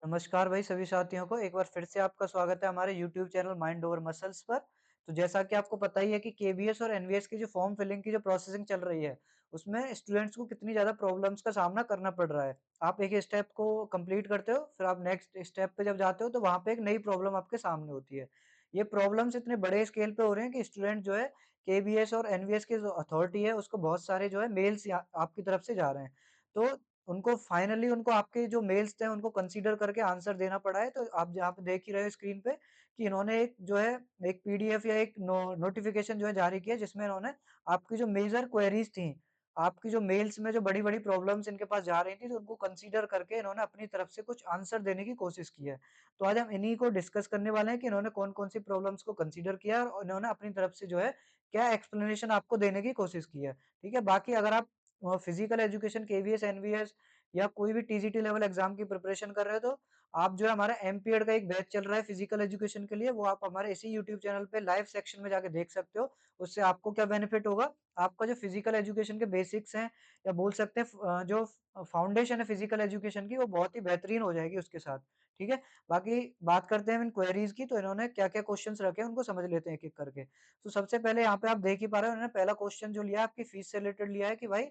नमस्कार भाई सभी साथियों को एक बार फिर से आपका स्वागत है हमारे YouTube channel mind over muscles पर। तो जैसा कि आपको पता ही है कि केबीएस और एनवीएस की जो फॉर्म फिलिंग की जो प्रोसेसिंग चल रही है, उसमें स्टूडेंट्स को कितनी ज़्यादा प्रॉब्लम्स का सामना करना पड़ रहा है। आप एक स्टेप को कंप्लीट करते हो, फिर आप नेक्स्ट स्टेप पे जब जाते हो तो वहाँ पे एक नई प्रॉब्लम आपके सामने होती है। ये प्रॉब्लम्स इतने बड़े स्केल पे हो रहे हैं कि स्टूडेंट जो है केबीएस और एनवीएस की जो अथॉरिटी है उसको बहुत सारे जो है मेल्स आपकी तरफ से जा रहे हैं। तो उनको फाइनली उनको आपके जो मेल्स थे उनको कंसीडर करके आंसर देना पड़ा है। तो आप जहाँ पे देख ही रहे हो स्क्रीन पे कि इन्होंने एक जो है एक पीडीएफ या एक नोटिफिकेशन जो है जारी किया जिसमें इन्होंने आपकी जो मेजर क्वेरीज थी, आपकी जो मेल्स में जो बड़ी-बड़ी प्रॉब्लम्स इनके पास जा रही थी, तो उनको कंसीडर करके इन्होंने अपनी तरफ से कुछ आंसर देने की कोशिश की है। तो आज हम इन्हीं को डिस्कस करने वाले हैं कि इन्होंने कौन-कौन सी प्रॉब्लम्स को कंसीडर किया है और इन्होंने अपनी तरफ से जो है क्या एक्सप्लेनेशन आपको देने की कोशिश की है। ठीक है? बाकी अगर आप फिजिकल एजुकेशन केवीएस, एनवीएस या कोई भी टीजीटी लेवल एग्जाम की प्रिपरेशन कर रहे हो तो आप जो है हमारा एमपीएड का एक बैच चल रहा है फिजिकल एजुकेशन के लिए, वो आप हमारे इसी यूट्यूब चैनल पे लाइव सेक्शन में जाके देख सकते हो। उससे आपको क्या बेनिफिट होगा, आपका जो फिजिकल एजुकेशन के बेसिक्स हैं या बोल सकते हैं जो फाउंडेशन है फिजिकल एजुकेशन की वो बहुत ही बेहतरीन हो जाएगी उसके साथ। ठीक है? बाकी बात करते हैं इन क्वेरीज की, तो इन्होंने क्या-क्या क्वेश्चंस रखे हैं उनको समझ लेते हैं एक-एक करके। तो सबसे पहले यहाँ पे आप देख ही पा रहे हो, उन्होंने पहला क्वेश्चन जो लिया है आपकी फीस से रिलेटेड लिया है कि भाई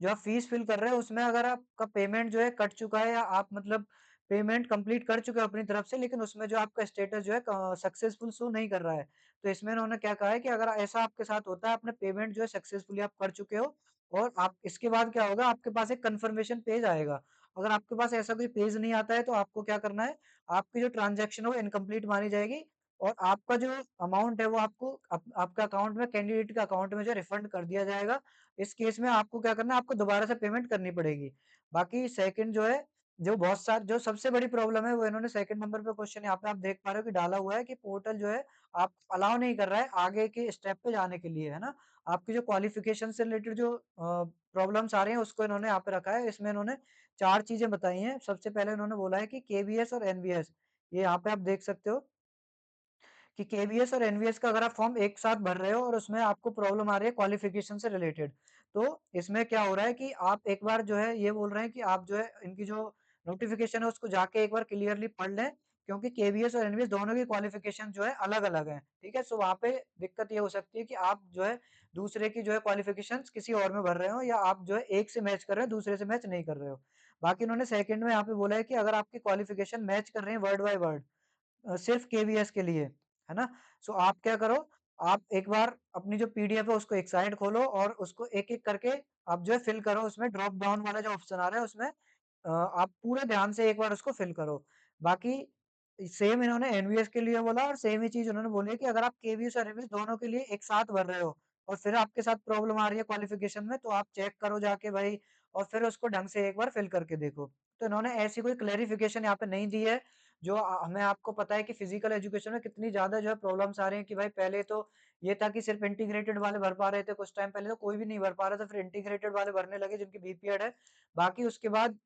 जो आप फीस फिल कर रहे हो उसमें अगर आपका पेमेंट जो है कट चुका है या आप मतलब पेमेंट कंप्लीट कर चुके हो अपनी तरफ से, लेकिन उसमें जो आपका स्टेटस जो है सक्सेसफुल शो नहीं कर रहा है। तो इसमें उन्होंने क्या कहा है कि अगर ऐसा आपके साथ होता है, आपने पेमेंट जो है सक्सेसफुली आप कर चुके हो और आप इसके बाद क्या होगा, आपके पास एक कंफर्मेशन पेज आएगा। अगर आपके पास ऐसा कोई पेज नहीं आता है तो आपको क्या करना है, आपकी जो ट्रांज़ैक्शन है वो इनकम्प्लीट मानी जाएगी और आपका जो अमाउंट है वो आपको आपका अकाउंट में, कैंडिडेट के अकाउंट में जो है रिफंड कर दिया जाएगा। इस केस में आपको क्या करना है, आपको दोबारा से पेमेंट करनी पड़ेगी। बाकी सेकंड जो है, जो सबसे बड़ी प्रॉब्लम है वो इन्होंने सेकंड नंबर पे क्वेश्चन यहाँ पे आप देख पा रहे हो कि डाला हुआ है कि पोर्टल जो है आप अलाउ नहीं कर रहा है आगे के स्टेप पे जाने के लिए, है ना? आपकी जो क्वालिफिकेशन से रिलेटेड जो प्रॉब्लम्स आ रही हैं उसको इन्होंने यहाँ पे रखा है। इसमें इन्होंने 4 चीज़ें बताई हैं। सबसे पहले इन्होंने बोला है कि केवीएस और एनवीएस, ये यहाँ पे आप देख सकते हो कि केवीएस और एनवीएस का अगर आप फॉर्म एक साथ भर रहे हो और उसमें आपको प्रॉब्लम आ रही है क्वालिफिकेशन से रिलेटेड, तो इसमें क्या हो रहा है कि आप एक बार जो है ये बोल रहे हैं कि आप जो है इनकी जो नोटिफिकेशन है उसको जाके एक बार क्लियरली पढ़ लें, क्योंकि केवीएस और एनवीएस दोनों की क्वालिफिकेशन जो है अलग-अलग है। ठीक है? सो वहाँ पे दिक्कत ये हो सकती है कि आप जो है दूसरे की जो है क्वालिफिकेशंस किसी और में भर रहे हो या आप जो है एक से मैच कर रहे हो, दूसरे से मैच नहीं कर रहे हो। बाकी उन्होंने सेकंड में यहाँ पे बोला है कि अगर आपकी क्वालिफिकेशन मैच कर रही है वर्ड बाय वर्ड, सिर्फ केवीएस के लिए, है ना? सो आप क्या करो, आप एक बार अपनी जो पीडीएफ है उसको एक साइड खोलो और उसको एक-एक करके आप जो है फिल करो, उसमें ड्रॉप डाउन वाला जो ऑप्शन आ रहा है उसमें आप पूरे ध्यान से एक बार उसको फिल करो। बाकी सेम इन्होंने एनवीएस के लिए बोला और सेम ही चीज़ उन्होंने बोली है कि अगर आप केवीएस और एनवीएस दोनों के लिए एक साथ भर रहे हो और फिर आपके साथ प्रॉब्लम आ रही है क्वालिफिकेशन में, तो आप चेक करो जाके भाई और फिर उसको ढंग से एक बार फिल करके देखो। तो इन्होंने ऐसी कोई क्लैरिफिकेशन यहाँ पे नहीं दी है, जो हमें आपको पता है कि फिजिकल एजुकेशन में कितनी ज़्यादा जो है प्रॉब्लम्स आ रही हैं कि भाई पहले तो ये था कि सिर्फ इंटीग्रेटेड वाले भर पा रहे थे, कुछ टाइम पहले तो कोई भी नहीं भर पा रहा था, फिर इंटीग्रेटेड वाले भरने लगे जिनकी बीपीएड है। बाकी उसके बाद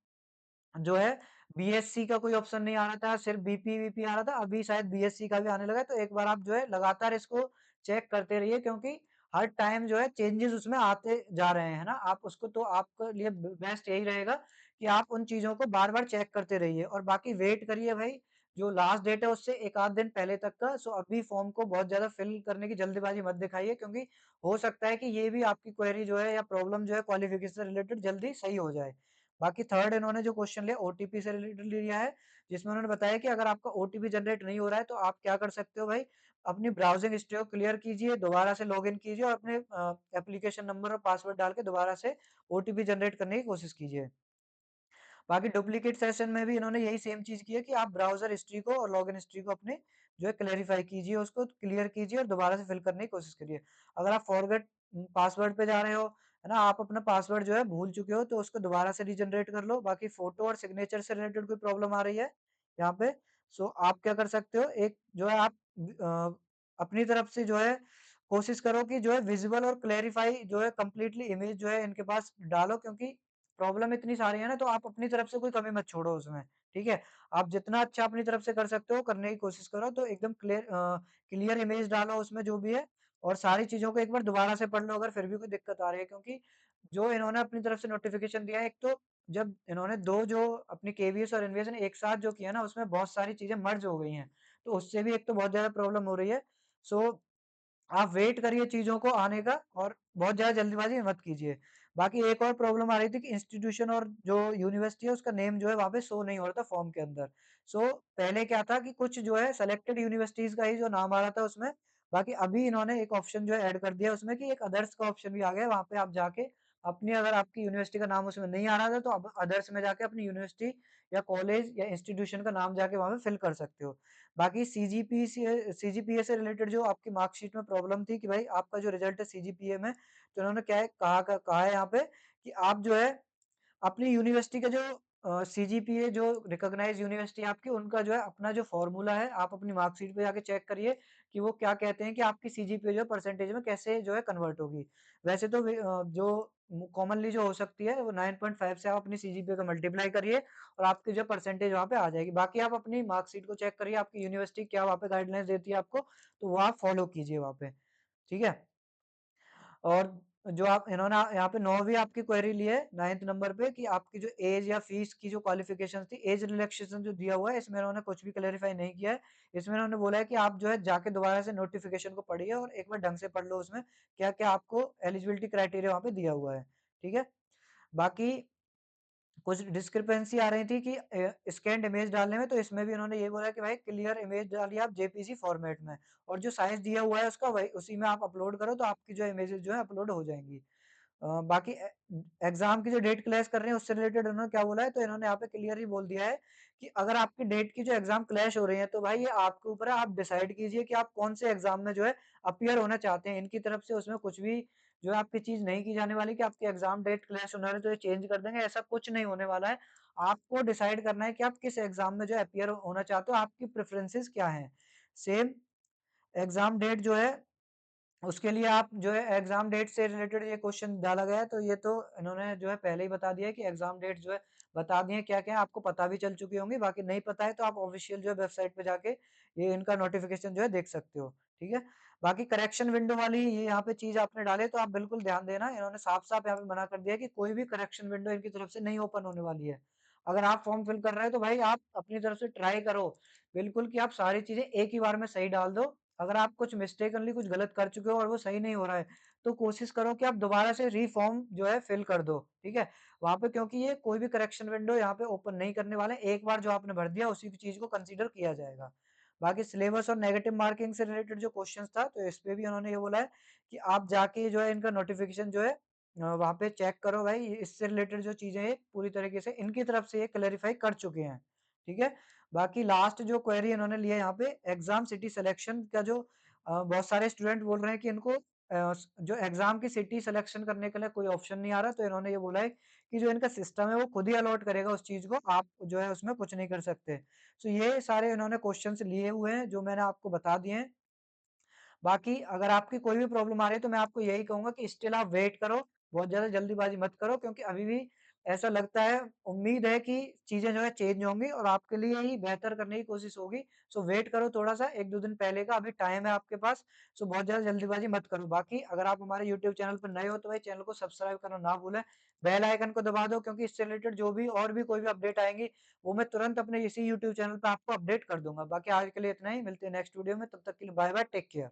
जो है बीएससी का कोई ऑप्शन नहीं आ रहा था, सिर्फ बीपी-वीपी आ रहा था, अभी शायद बीएससी का भी आने लगा है, तो एक बार आप जो है लगातार इसको चेक करते रहिए, क्योंकि हर टाइम जो है चेंजेस उसमें आते जा रहे हैं, है ना? आप उसको तो आपके लिए बेस्ट यही रहेगा कि आप उन चीज़ों को बार-बार चेक करते रहिए और बाकी वेट करिए भाई, जो लास्ट डेट है उससे 1 आध दिन पहले तक का, सो अभी फॉर्म को बहुत ज़्यादा फिल करने की जल्दबाजी मत दिखाइए, क्योंकि हो सकता है कि ये भी आपकी क्वेरी जो है या प्रॉब्लम जो है क्वालिफिकेशन से रिलेटेड जल्दी सही हो जाए। बाकी थर्ड इन्होंने जो क्वेश्चन लिया ओटीपी से रिलेटेड लिया है, जिसमें उन्होंने बताया कि अगर आपका ओटीपी जनरेट नहीं हो रहा है तो आप क्या कर सकते हो भाई, अपनी ब्राउज़िंग हिस्ट्री को क्लियर कीजिए, दोबारा से लॉगिन कीजिए और अपने एप्लीकेशन नंबर और पासवर्ड डाल के दोबारा से ओटीपी जनरेट करने की कोशिश कीजिए। बाकी डुप्लीकेट सेशन में भी इन्होंने यही सेम चीज़ की है कि आप ब्राउज़र हिस्ट्री को और लॉगिन हिस्ट्री को अपने जो है क्लैरिफ़ाई कीजिए, उसको क्लियर कीजिए और दोबारा से फिल करने की कोशिश करिए। अगर आप फॉरगेट पासवर्ड पे जा रहे हो, है ना? आप अपना पासवर्ड जो है भूल चुके हो, तो उसको दोबारा से रीजनरेट कर लो। बाकी फ़ोटो और सिग्नेचर से रिलेटेड कोई प्रॉब्लम आ रही है यहाँ पे, सो आप क्या कर सकते हो, एक जो है आप अपनी तरफ से जो है कोशिश करो कि जो है विज़ुअल और क्लैरिफ़ाई जो है कंप्लीटली इमेज जो है इनके पास डालो, क्योंकि प्रॉब्लम इतनी सारी है ना, तो आप अपनी तरफ से कोई कमी मत छोड़ो उसमें, ठीक है? आप जितना अच्छा अपनी तरफ से कर सकते हो, करने की कोशिश करो, तो एकदम क्लियर इमेज डालो उसमें जो भी है और सारी चीज़ों को एक बार दोबारा से पढ़ लो अगर फिर भी कोई दिक्कत आ रही है, क्योंकि जो इन्होंने अपनी तरफ से नोटिफ़िकेशन दिया है, एक तो जब इन्होंने 2 जो अपनी केवीएस और एनवीएस ने एक साथ जो किया ना, उसमें बहुत सारी चीज़ें मर्ज हो गई हैं। तो उससे भी एक तो बहुत ज़्यादा प्रॉब्लम हो रही है। सो आप वेट करिए चीज़ों को आने का और बहुत ज़्यादा जल्दबाज़ी मत कीजिए। बाकी एक और प्रॉब्लम आ रही थी कि इंस्टीट्यूशन और जो यूनिवर्सिटी है उसका नेम जो है वहाँ पे शो नहीं हो रहा था फॉर्म के अंदर। सो पहले क्या था कि कुछ जो है सेलेक्टेड यूनिवर्सिटीज़ का ही जो नाम आ रहा था उसमें, बाकी अभी इन्होंने एक ऑप्शन जो है ऐड कर दिया उसमें कि एक अदर्स का ऑप्शन भी आ गया है, वहाँ पे आप जाके अपनी अगर आपकी यूनिवर्सिटी का नाम उसमें नहीं आ रहा था तो आप अदर्स में जाके अपनी यूनिवर्सिटी या कॉलेज या इंस्टीट्यूशन का नाम जाके वहाँ पे फिल कर सकते हो। बाकी सीजीपीए से रिलेटेड जो आपकी मार्कशीट में प्रॉब्लम थी कि भाई आपका जो रिजल्ट है सीजीपीए में, तो उन्होंने क्या है कहा है यहाँ पे कि आप जो है अपनी यूनिवर्सिटी का जो सीजीपीए जो रिकॉग्नाइज्ड यूनिवर्सिटी है आपकी, उनका जो है अपना जो फ़ॉर्मूला है, आप अपनी मार्कशीट पे जाके चेक करिए कि वो क्या कहते हैं कि आपकी सीजीपीए जो है परसेंटेज में कैसे जो है कन्वर्ट होगी। वैसे तो जो कॉमनली जो हो सकती है वो 9.5 से आप अपनी सीजीपीए को मल्टीप्लाई करिए और आपकी जो परसेंटेज वहाँ पे आ जाएगी। बाकी आप अपनी मार्कशीट को चेक करिए, आपकी यूनिवर्सिटी क्या वहाँ पे गाइडलाइंस देती है आपको, तो वो आप फ़ॉलो कीजिए वहाँ पे। ठीक है? और जो आप इन्होंने यहाँ पे 9वीं आपकी क्वेरी ली है 9th नंबर पे कि आपकी जो एज या फीस की जो क्वालिफिकेशन थी, एज रिलैक्सेशन जो दिया हुआ है, इसमें इन्होंने कुछ भी क्लेरिफाई नहीं किया है। इसमें इन्होंने बोला है कि आप जो है जाके दोबारा से नोटिफिकेशन को पढ़िए और एक बार ढंग से पढ़ लो उसमें क्या-क्या आपको एलिजिबिलिटी क्राइटेरिया वहाँ पे दिया हुआ है। ठीक है? बाकी कुछ डिस्क्रिपेंसी आ रही थी कि स्कैन्ड इमेज डालने में, तो इसमें भी उन्होंने ये बोला कि भाई क्लियर इमेज डालिए आप जेपीजी फॉर्मेट में और जो साइज़ दिया हुआ है उसका वही उसी में आप अपलोड करो तो आपकी जो इमेजेस जो है अपलोड हो जाएँगी। बाकी एग्ज़ाम की जो डेट क्लैश कर रहे हैं उससे रिलेटेड उन्होंने क्या बोला है, तो इन्होंने यहाँ पे क्लियर ही बोल दिया है कि अगर आपकी डेट की जो एग्ज़ाम क्लैश हो रही है तो भाई ये आपके ऊपर है, आप डिसाइड कीजिए कि आप कौन से एग्ज़ाम में जो है अपीयर होना चाहते हैं। इनकी तरफ से उसमें कुछ भी जो है आपकी चीज़ नहीं की जाने वाली कि आपकी एग्ज़ाम डेट क्लैश होने वाली है तो ये चेंज कर देंगे, ऐसा कुछ नहीं होने वाला है। आपको डिसाइड करना है कि आप किस एग्ज़ाम में जो है अपीयर होना चाहते हो, आपकी प्रेफ़रेंसेस क्या हैं। सेम एग्ज़ाम डेट जो है उसके लिए आप जो है एग्ज़ाम डेट से रिलेटेड ये क्वेश्चन डाला गया है, तो ये तो इन्होंने जो है पहले ही बता दिया है कि एग्ज़ाम डेट जो है बता दिए हैं क्या-क्या है, आपको पता भी चल चुकी होंगी, बाकी नहीं पता है तो आप ऑफ़िशियल जो है वेबसाइट पे जाके ये इनका नोटिफ़िकेशन जो है देख सकते हो, ठीक है? बाकी करेक्शन विंडो वाली ये यहाँ पे चीज़ आपने डाली है तो आप बिल्कुल ध्यान देना, इन्होंने साफ-साफ यहाँ पे मना कर दिया है कि कोई भी करेक्शन विंडो इनकी तरफ से नहीं ओपन होने वाली है। अगर आप फॉर्म फिल कर रहे हो तो भाई आप अपनी तरफ से ट्राई करो, बिल्कुल कि आप सारी चीज़ें एक ही बार में सही डाल दो। अगर आप कुछ मिस्टेकनली कुछ गलत कर चुके हो और वो सही नहीं हो रहा है, तो कोशिश करो कि आप दोबारा से रीफ़ॉर्म जो है फ़िल कर दो, ठीक है? वहाँ पे क्योंकि ये कोई भी करेक्शन विंडो यहाँ पे ओपन नहीं करने वाला है, एक बार जो आपने भर दिया उसी की चीज़ को कंसीडर किया जाएगा। बाकी सिलेबस और नेगेटिव मार्किंग से रिलेटेड जो क्वेश्चन्स था, तो इस पे भी उन्होंने ये बोला है कि आप जाके जो है इनका नोटिफ़िकेशन जो है वहाँ पे चेक करो भाई, इससे रिलेटेड जो चीज़ें हैं पूरी तरीके से इनकी तरफ से ये क्लैरिफ़ाई कर चुके हैं, ठीक है? बाकी लास्ट जो क्वेरी इन्होंने लिया है यहाँ पे एग्ज़ाम सिटी सिलेक्शन का जो बहुत सारे स्टूडेंट बोल रहे हैं कि इनको जो एग्ज़ाम की सिटी सिलेक्शन करने के लिए कोई ऑप्शन नहीं आ रहा, तो इन्होंने ये बोला है कि जो इनका सिस्टम है वो खुद ही अलॉट करेगा उस चीज़ को, आप जो है उसमें कुछ नहीं कर सकते। तो ये सारे इन्होंने क्वेश्चन्स लिए हुए हैं जो मैंने आपको बता दिए हैं। बाकी अगर आपकी कोई भी प्रॉब्लम आ रही है तो मैं आपको यही कहूँगा कि स्टिल आप वेट करो, बहुत ज़्यादा जल्दीबाज़ी मत करो क्योंकि अभी भी ऐसा लगता है उम्मीद है कि चीज़ें जो है चेंज होंगी और आपके लिए ही बेहतर करने की कोशिश होगी। सो वेट करो थोड़ा-सा 1-2 दिन पहले का अभी टाइम है आपके पास, सो बहुत ज़्यादा जल्दीबाज़ी मत करो। बाकी अगर आप हमारे यूट्यूब चैनल पर नए हो तो भाई चैनल को सब्सक्राइब करना ना भूलें, बेल आइकन को दबा दो क्योंकि इससे रिलेटेड जो भी और भी कोई भी अपडेट आएँगी, वो मैं तुरंत अपने इसी यूट्यूब चैनल पे आपको अपडेट कर दूँगा। बाकी आज के लिए इतना ही, मिलते हैं नेक्स्ट वीडियो में, तब तक के लिए बाय-बाय, टेक केयर।